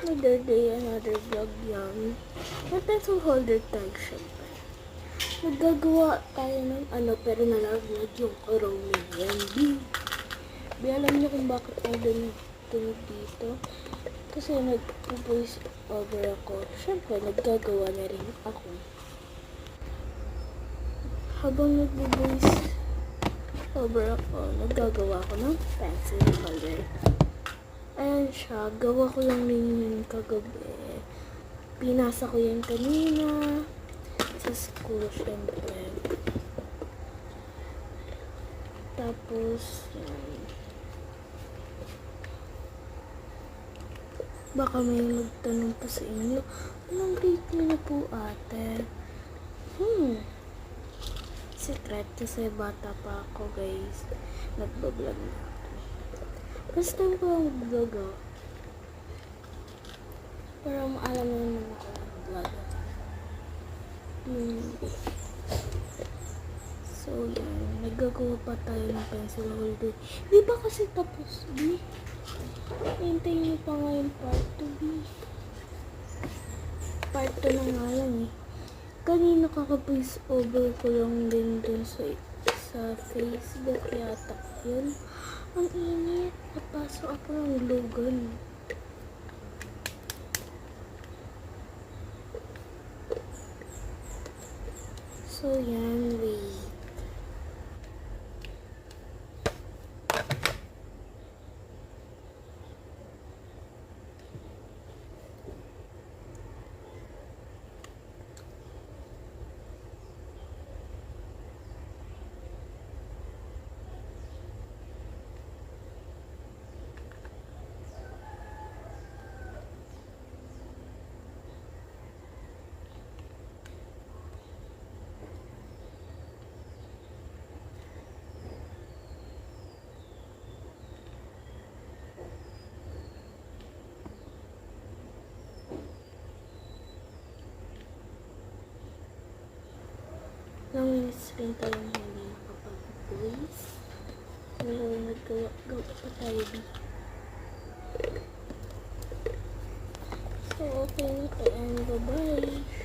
Another day, another vlog yan. May pencil holder tag syempre. Naggagawa tayo ng pero nalaglag yung Romanian B. Alam niyo kung bakit ako tunog dito? Kasi nag-voice over ako. Syempre, naggagawa na rin ako. Habang nag-voice over ako, naggagawa ako ng pencil holder. Ayan siya, gawa ko lang rin yung kagabi. Pinasa ko yan kanina sa school, syempre. Tapos, yan. Baka may magtanong pa sa inyo, anong grade niyo na po ate? Secret kasi bata pa ako guys. Nagbablog na. First time ko lang mag-vlog para maalam mo naman ako mag-vlog. So yan, naggagawa pa tayo ng pencil holder. Di ba kasi tapos, B? Hintayin niyo pa nga yung part 2, B. Part 2 na nga lang eh. Kanina kaka-voice over ko lang din dun sa Facebook yata yun. Ang init. Napasok ako ng logan. So, yan. Wait. Ilang minutes rin tayong hindi nakapag-voice. Naggawa pa tayo dito. So, okay na to and bye-bye.